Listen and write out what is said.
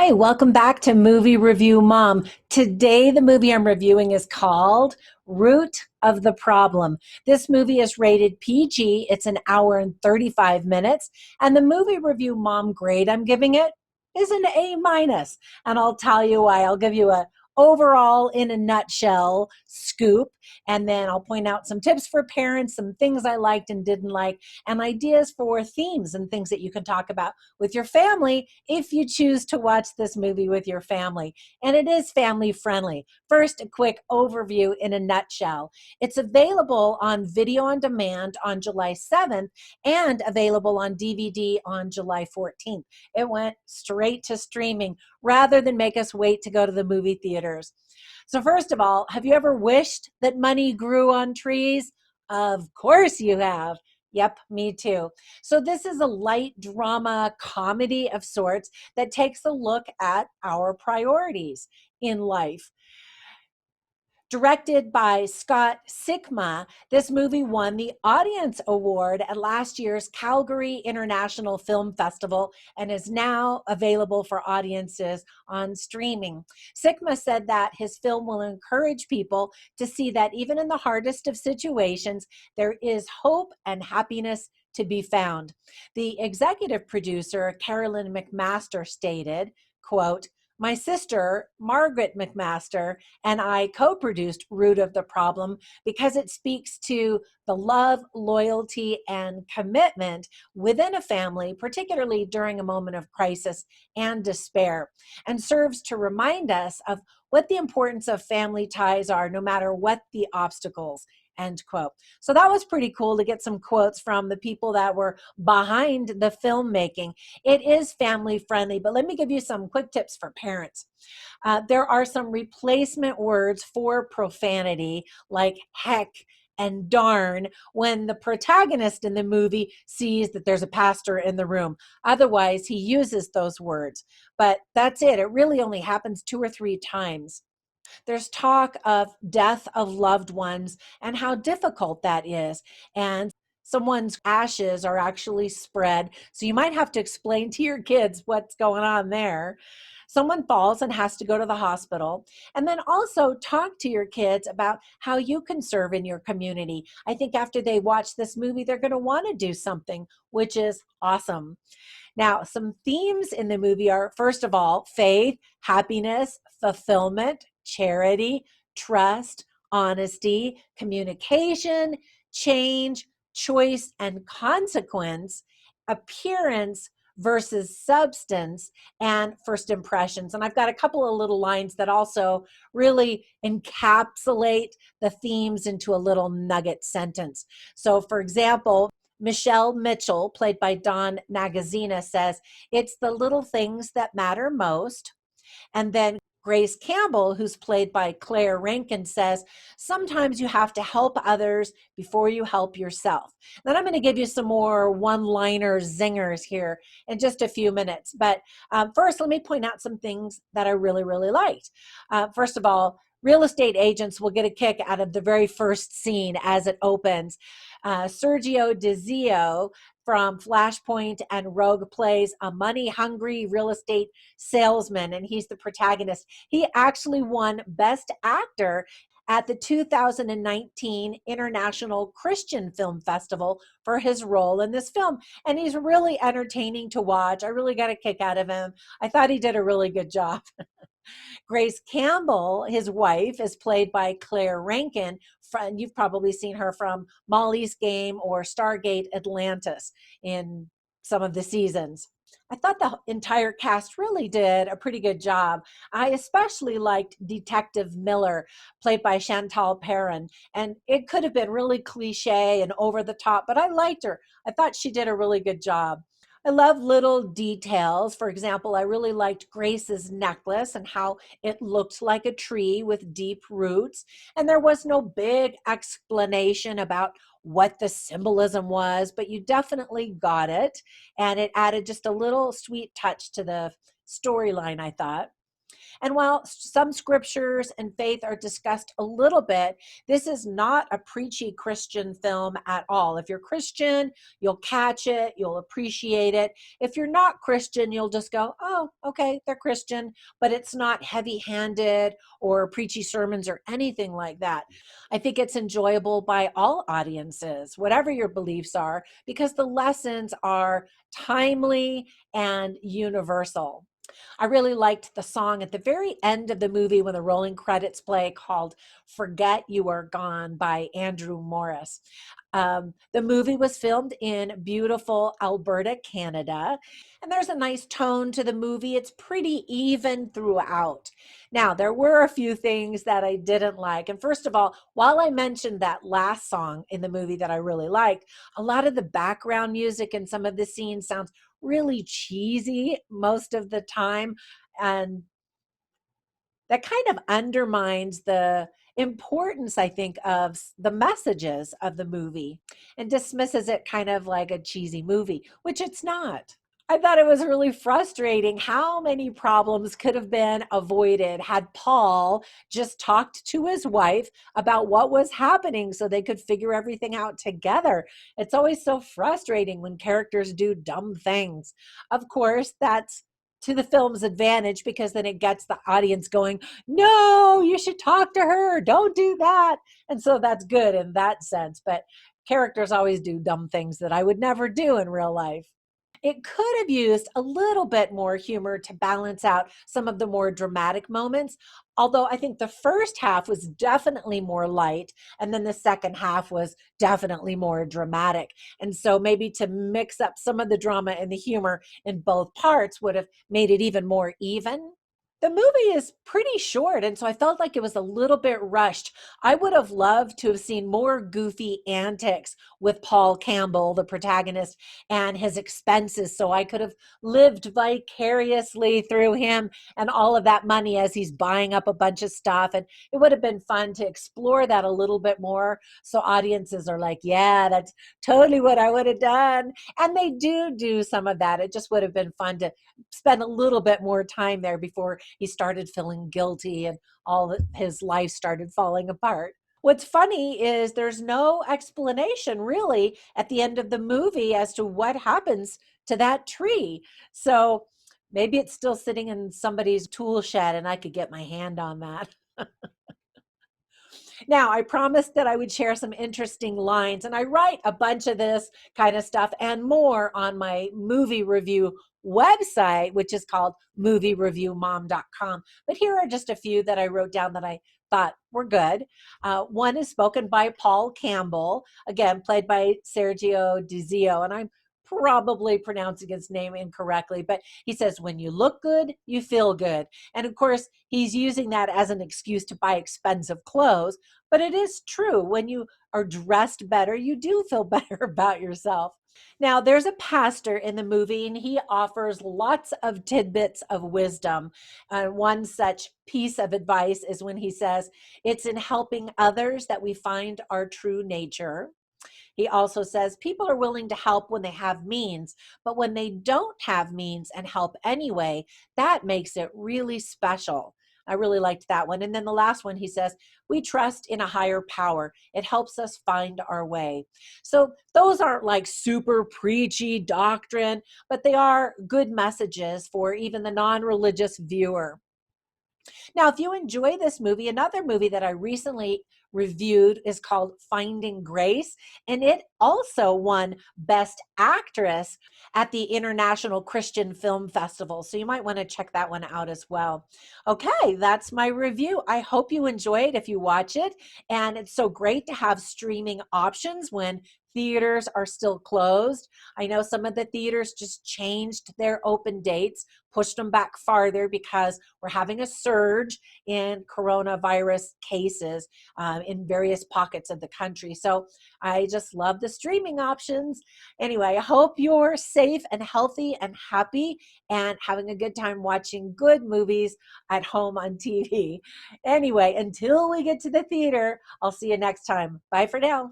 Hi, welcome back to Movie Review Mom. Today, the movie I'm reviewing is called Root of the Problem. This movie is rated PG. It's an hour and 35 minutes. And the Movie Review Mom grade I'm giving it is an A minus. And I'll tell you why. I'll give you a overall in a nutshell scoop, and then I'll point out some tips for parents, some things I liked and didn't like, and ideas for themes and things that you can talk about with your family if you choose to watch this movie with your family. And it is family friendly. First, a quick overview in a nutshell. It's available on video on demand on July 7th and available on DVD on July 14th. It went straight to streaming rather than make us wait to go to the movie theaters. So first of all, have you ever wished that money grew on trees? Of course you have. Yep, me too. So this is a light drama comedy of sorts that takes a look at our priorities in life. Directed by Scott Sikma, this movie won the Audience Award at last year's Calgary International Film Festival and is now available for audiences on streaming. Sikma said that his film will encourage people to see that even in the hardest of situations, there is hope and happiness to be found. The executive producer, Carolyn McMaster, stated, quote, "My sister, Margaret McMaster, and I co-produced Root of the Problem because it speaks to the love, loyalty, and commitment within a family, particularly during a moment of crisis and despair, and serves to remind us of what the importance of family ties are, no matter what the obstacles." End quote. So that was pretty cool to get some quotes from the people that were behind the filmmaking. It is family friendly, but let me give you some quick tips for parents. There are some replacement words for profanity like heck and darn when the protagonist in the movie sees that there's a pastor in the room. Otherwise, he uses those words. But that's it. It really only happens 2 or 3 times. There's talk of death of loved ones and how difficult that is. And someone's ashes are actually spread. So you might have to explain to your kids what's going on there. Someone falls and has to go to the hospital. And then also talk to your kids about how you can serve in your community. I think after they watch this movie, they're going to want to do something, which is awesome. Now, some themes in the movie are, first of all, faith, happiness, fulfillment, charity, trust, honesty, communication, change, choice, and consequence, appearance versus substance, and first impressions. And I've got a couple of little lines that also really encapsulate the themes into a little nugget sentence. So, for example, Michelle Mitchell, played by Dawn Nagazina, says, "It's the little things that matter most." And then Grace Campbell, who's played by Claire Rankin, says, "Sometimes you have to help others before you help yourself." Then I'm going to give you some more one-liner zingers here in just a few minutes. But first, let me point out some things that I really, really liked. First of all, real estate agents will get a kick out of the very first scene as it opens. Sergio DiZio from Flashpoint and Rogue plays a money-hungry real estate salesman, and he's the protagonist. He actually won Best Actor at the 2019 International Christian Film Festival for his role in this film. And he's really entertaining to watch. I really got a kick out of him. I thought he did a really good job. Grace Campbell, his wife, is played by Claire Rankin. You've probably seen her from Molly's Game or Stargate Atlantis in some of the seasons. I thought the entire cast really did a pretty good job. I especially liked Detective Miller, played by Chantal Perrin. And it could have been really cliche and over the top, but I liked her. I thought she did a really good job. I love little details. For example, I really liked Grace's necklace and how it looked like a tree with deep roots. And there was no big explanation about what the symbolism was, but you definitely got it. And it added just a little sweet touch to the storyline, I thought. And while some scriptures and faith are discussed a little bit, this is not a preachy Christian film at all. If you're Christian, you'll catch it, you'll appreciate it. If you're not Christian, you'll just go, oh, okay, they're Christian, but it's not heavy handed or preachy sermons or anything like that. I think it's enjoyable by all audiences, whatever your beliefs are, because the lessons are timely and universal. I really liked the song at the very end of the movie when the rolling credits play called Forget You Are Gone by Andrew Morris. The movie was filmed in beautiful Alberta, Canada, and there's a nice tone to the movie. It's pretty even throughout. Now, there were a few things that I didn't like. And first of all, while I mentioned that last song in the movie that I really liked, a lot of the background music in some of the scenes sounds really cheesy most of the time. And that kind of undermines the importance, I think, of the messages of the movie and dismisses it kind of like a cheesy movie, which it's not. I thought it was really frustrating how many problems could have been avoided had Paul just talked to his wife about what was happening so they could figure everything out together. It's always so frustrating when characters do dumb things. Of course, that's to the film's advantage because then it gets the audience going, no, you should talk to her. Don't do that. And so that's good in that sense. But characters always do dumb things that I would never do in real life. It could have used a little bit more humor to balance out some of the more dramatic moments. Although I think the first half was definitely more light, and then the second half was definitely more dramatic. And so maybe to mix up some of the drama and the humor in both parts would have made it even more even. The movie is pretty short, and so I felt like it was a little bit rushed. I would have loved to have seen more goofy antics with Paul Campbell, the protagonist, and his expenses, so I could have lived vicariously through him and all of that money as he's buying up a bunch of stuff. And it would have been fun to explore that a little bit more, so audiences are like, yeah, that's totally what I would have done. And they do some of that. It just would have been fun to spend a little bit more time there before he started feeling guilty and all his life started falling apart. What's funny is there's no explanation really at the end of the movie as to what happens to that tree. So maybe it's still sitting in somebody's tool shed and I could get my hand on that. Now, I promised that I would share some interesting lines, and I write a bunch of this kind of stuff and more on my movie review website, which is called moviereviewmom.com. But here are just a few that I wrote down that I thought were good. One is spoken by Paul Campbell, again, played by Sergio Dizio, and I'm probably pronouncing his name incorrectly, but he says, when you look good, you feel good. And of course, he's using that as an excuse to buy expensive clothes, but it is true. When you are dressed better, you do feel better about yourself. Now, there's a pastor in the movie, and he offers lots of tidbits of wisdom. One such piece of advice is when he says, it's in helping others that we find our true nature. He also says people are willing to help when they have means, but when they don't have means and help anyway, that makes it really special. I really liked that one. And then the last one, he says, we trust in a higher power. It helps us find our way. So those aren't like super preachy doctrine, but they are good messages for even the non-religious viewer. Now, if you enjoy this movie, another movie that I recently reviewed is called Finding Grace, and it also won Best Actress at the International Christian Film Festival. So you might want to check that one out as well. Okay, that's my review. I hope you enjoy it if you watch it. And it's so great to have streaming options when theaters are still closed. I know some of the theaters just changed their open dates, pushed them back farther because we're having a surge in coronavirus cases in various pockets of the country. So I just love the streaming options. Anyway, I hope you're safe and healthy and happy and having a good time watching good movies at home on TV. Anyway, until we get to the theater, I'll see you next time. Bye for now.